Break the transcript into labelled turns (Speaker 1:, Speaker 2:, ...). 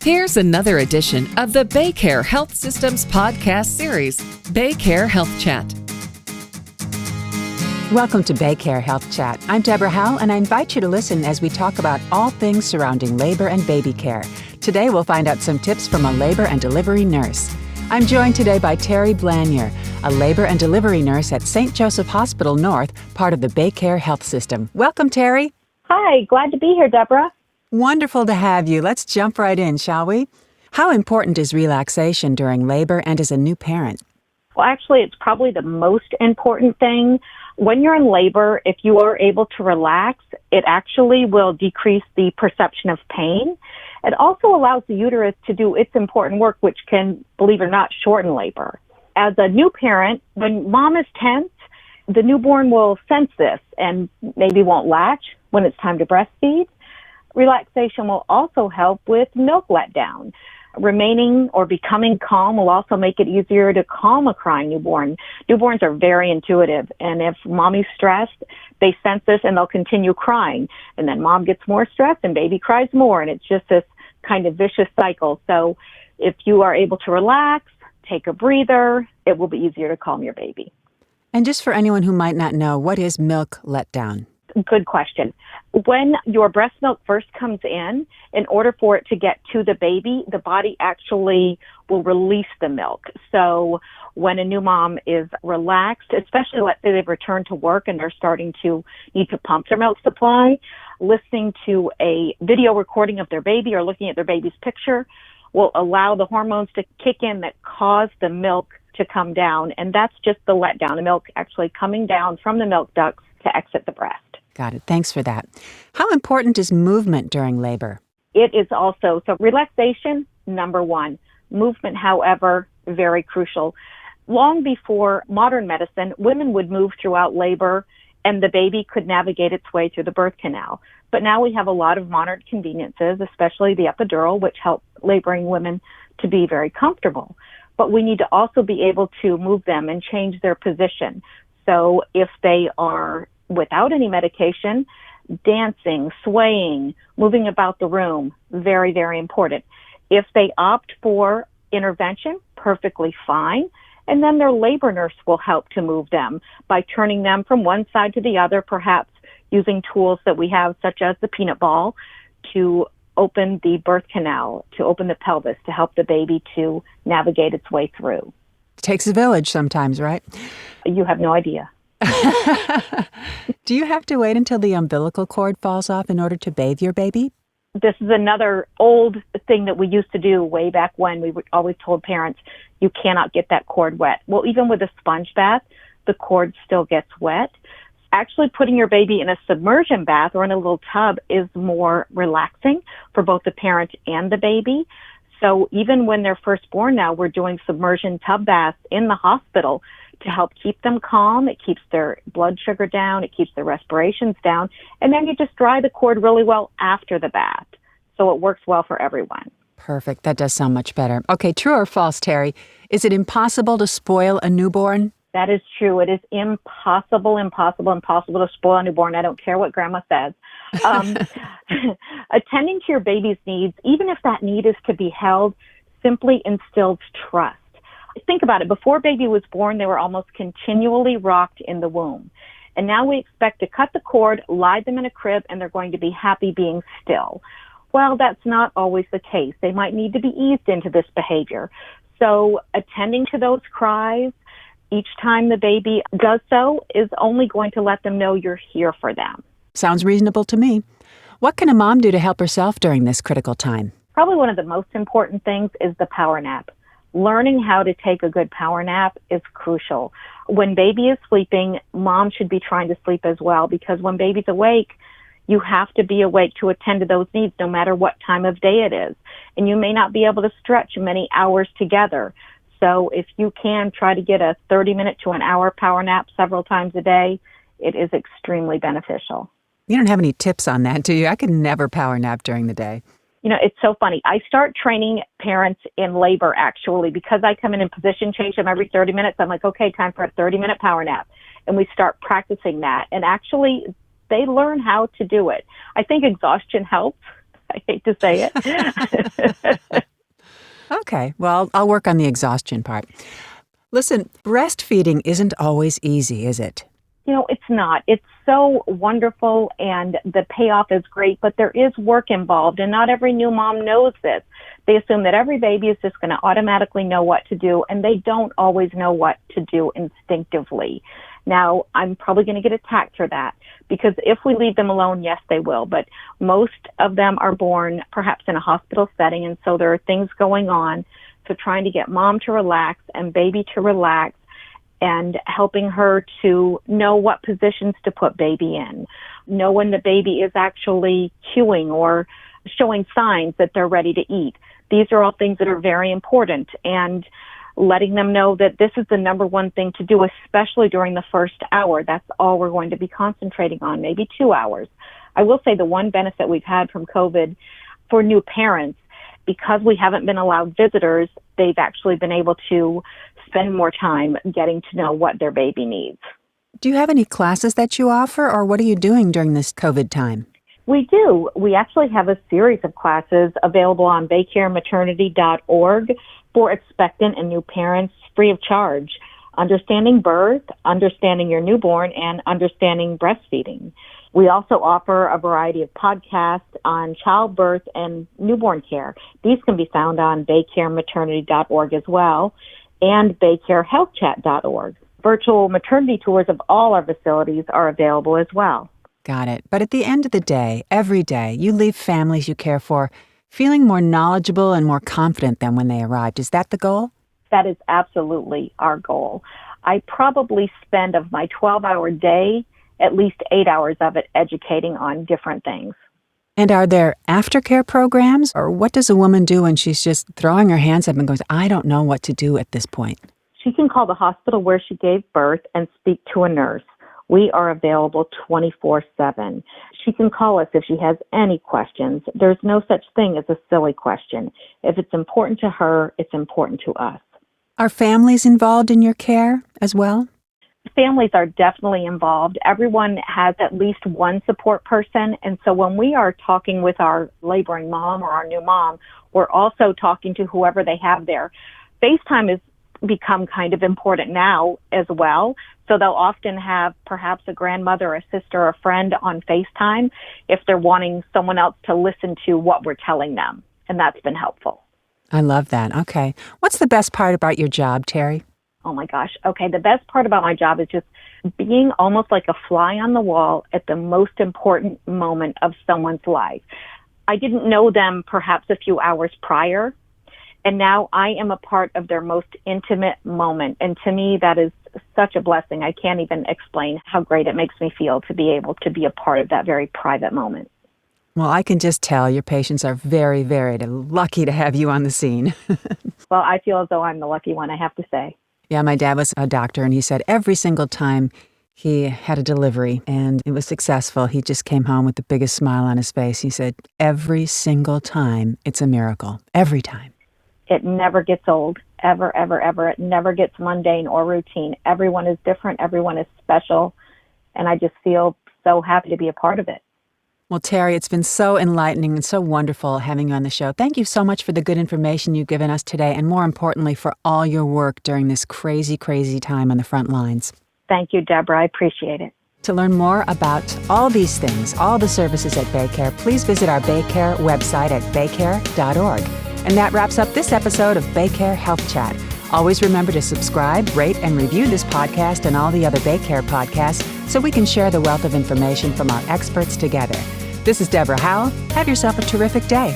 Speaker 1: Here's another edition of the BayCare Health Systems podcast series, BayCare Health Chat.
Speaker 2: Welcome to BayCare Health Chat. I'm Deborah Howell, and I invite you to listen as we talk about all things surrounding labor and baby care. Today, we'll find out some tips from a labor and delivery nurse. I'm joined today by Terry Blanier, a labor and delivery nurse at St. Joseph Hospital North, part of the BayCare Health System. Welcome, Terry.
Speaker 3: Hi, glad to be here, Deborah.
Speaker 2: Wonderful to have you. Let's jump right in, shall we? How important is relaxation during labor and as a new parent?
Speaker 3: Well, actually, it's probably the most important thing. When you're in labor, if you are able to relax, it actually will decrease the perception of pain. It also allows the uterus to do its important work, which can, believe it or not, shorten labor. As a new parent, when mom is tense, the newborn will sense this and maybe won't latch when it's time to breastfeed. Relaxation will also help with milk letdown. Remaining or becoming calm will also make it easier to calm a crying newborn. Newborns are very intuitive, and if mommy's stressed, they sense this and they'll continue crying. And then mom gets more stressed and baby cries more, and it's just this kind of vicious cycle. So if you are able to relax, take a breather, it will be easier to calm your baby.
Speaker 2: And just for anyone who might not know, what is milk letdown?
Speaker 3: Good question. When your breast milk first comes in order for it to get to the baby, the body actually will release the milk. So when a new mom is relaxed, especially let's say they've returned to work and they're starting to need to pump their milk supply, listening to a video recording of their baby or looking at their baby's picture will allow the hormones to kick in that cause the milk to come down. And that's just the letdown, the milk actually coming down from the milk ducts to exit the breast.
Speaker 2: Got it. Thanks for that. How important is movement during labor?
Speaker 3: It is also, so relaxation, number one. Movement, however, very crucial. Long before modern medicine, women would move throughout labor and the baby could navigate its way through the birth canal. But now we have a lot of modern conveniences, especially the epidural, which help laboring women to be very comfortable. But we need to also be able to move them and change their position. So if they are without any medication, dancing, swaying, moving about the room, very, very important. If they opt for intervention, perfectly fine. And then their labor nurse will help to move them by turning them from one side to the other, perhaps using tools that we have, such as the peanut ball, to open the birth canal, to open the pelvis, to help the baby to navigate its way through.
Speaker 2: It takes a village sometimes, right?
Speaker 3: You have no idea.
Speaker 2: Do you have to wait until the umbilical cord falls off in order to bathe your baby?
Speaker 3: This is another old thing that we used to do way back when. We always told parents, you cannot get that cord wet. Well, even with a sponge bath, the cord still gets wet. Actually putting your baby in a submersion bath or in a little tub is more relaxing for both the parent and the baby. So even when they're first born now, we're doing submersion tub baths in the hospital to help keep them calm. It keeps their blood sugar down. It keeps their respirations down. And then you just dry the cord really well after the bath. So it works well for everyone.
Speaker 2: Perfect. That does sound much better. Okay, true or false, Terry? Is it impossible to spoil a newborn?
Speaker 3: That is true. It is impossible to spoil a newborn. I don't care what grandma says. Attending to your baby's needs, even if that need is to be held, simply instills trust. Think about it. Before baby was born, they were almost continually rocked in the womb. And now we expect to cut the cord, lie them in a crib, and they're going to be happy being still. Well, that's not always the case. They might need to be eased into this behavior. So attending to those cries each time the baby does so is only going to let them know you're here for them.
Speaker 2: Sounds reasonable to me. What can a mom do to help herself during this critical time?
Speaker 3: Probably one of the most important things is the power nap. Learning how to take a good power nap is crucial. When baby is sleeping, mom should be trying to sleep as well, because when baby's awake, you have to be awake to attend to those needs no matter what time of day it is. And you may not be able to stretch many hours together. So if you can try to get a 30-minute to an hour power nap several times a day, it is extremely beneficial.
Speaker 2: You don't have any tips on that, do you? I could never power nap during the day.
Speaker 3: You know, it's so funny. I start training parents in labor, actually, because I come in and position change them every 30 minutes. I'm like, okay, time for a 30-minute power nap. And we start practicing that. And actually, they learn how to do it. I think exhaustion helps I hate to say it.
Speaker 2: Okay, well, I'll work on the exhaustion part. Listen, breastfeeding isn't always easy, is it?
Speaker 3: It's not. It's so wonderful and the payoff is great, but there is work involved, and not every new mom knows this. They assume that every baby is just going to automatically know what to do, and they don't always know what to do instinctively. Now, I'm probably going to get attacked for that, because if we leave them alone, yes, they will. But most of them are born perhaps in a hospital setting, and so there are things going on. So trying to get mom to relax and baby to relax, and helping her to know what positions to put baby in, know when the baby is actually chewing or showing signs that they're ready to eat. These are all things that are very important, and letting them know that this is the number one thing to do, especially during the first hour. That's all we're going to be concentrating on, maybe 2 hours. I will say the one benefit we've had from COVID for new parents, because we haven't been allowed visitors, they've actually been able to spend more time getting to know what their baby needs.
Speaker 2: Do you have any classes that you offer, or what are you doing during this COVID time?
Speaker 3: We do. We actually have a series of classes available on baycarematernity.org for expectant and new parents, free of charge. Understanding birth, understanding your newborn, and understanding breastfeeding. We also offer a variety of podcasts on childbirth and newborn care. These can be found on baycarematernity.org as well, and baycarehealthchat.org. Virtual maternity tours of all our facilities are available as well.
Speaker 2: Got it. But at the end of the day, every day, you leave families you care for feeling more knowledgeable and more confident than when they arrived. Is that the goal?
Speaker 3: That is absolutely our goal. I probably spend of my 12-hour day, at least 8 hours of it educating on different things.
Speaker 2: And are there aftercare programs, or what does a woman do when she's just throwing her hands up and goes, I don't know what to do at this point?
Speaker 3: She can call the hospital where she gave birth and speak to a nurse. We are available 24/7. She can call us if she has any questions. There's no such thing as a silly question. If it's important to her, it's important to us.
Speaker 2: Are families involved in your care as well?
Speaker 3: Families are definitely involved. Everyone has at least one support person. And so when we are talking with our laboring mom or our new mom, we're also talking to whoever they have there. FaceTime has become kind of important now as well. So they'll often have perhaps a grandmother, a sister, or a friend on FaceTime if they're wanting someone else to listen to what we're telling them. And that's been helpful.
Speaker 2: I love that. Okay. What's the best part about your job, Terry?
Speaker 3: Oh my gosh. Okay. The best part about my job is just being almost like a fly on the wall at the most important moment of someone's life. I didn't know them perhaps a few hours prior, and now I am a part of their most intimate moment. And to me, that is such a blessing. I can't even explain how great it makes me feel to be able to be a part of that very private moment.
Speaker 2: Well, I can just tell your patients are very, very lucky to have you on the scene.
Speaker 3: Well, I feel as though I'm the lucky one, I have to say.
Speaker 2: Yeah, my dad was a doctor, and he said every single time he had a delivery and it was successful, he just came home with the biggest smile on his face. He said, every single time, it's a miracle. Every time.
Speaker 3: It never gets old, ever, ever, ever. It never gets mundane or routine. Everyone is different. Everyone is special. And I just feel so happy to be a part of it.
Speaker 2: Well, Terry, it's been so enlightening and so wonderful having you on the show. Thank you so much for the good information you've given us today, and more importantly, for all your work during this crazy, crazy time on the front lines.
Speaker 3: Thank you, Deborah. I appreciate it.
Speaker 2: To learn more about all these things, all the services at BayCare, please visit our BayCare website at baycare.org. And that wraps up this episode of BayCare Health Chat. Always remember to subscribe, rate, and review this podcast and all the other BayCare podcasts so we can share the wealth of information from our experts together. This is Deborah Howell. Have yourself a terrific day.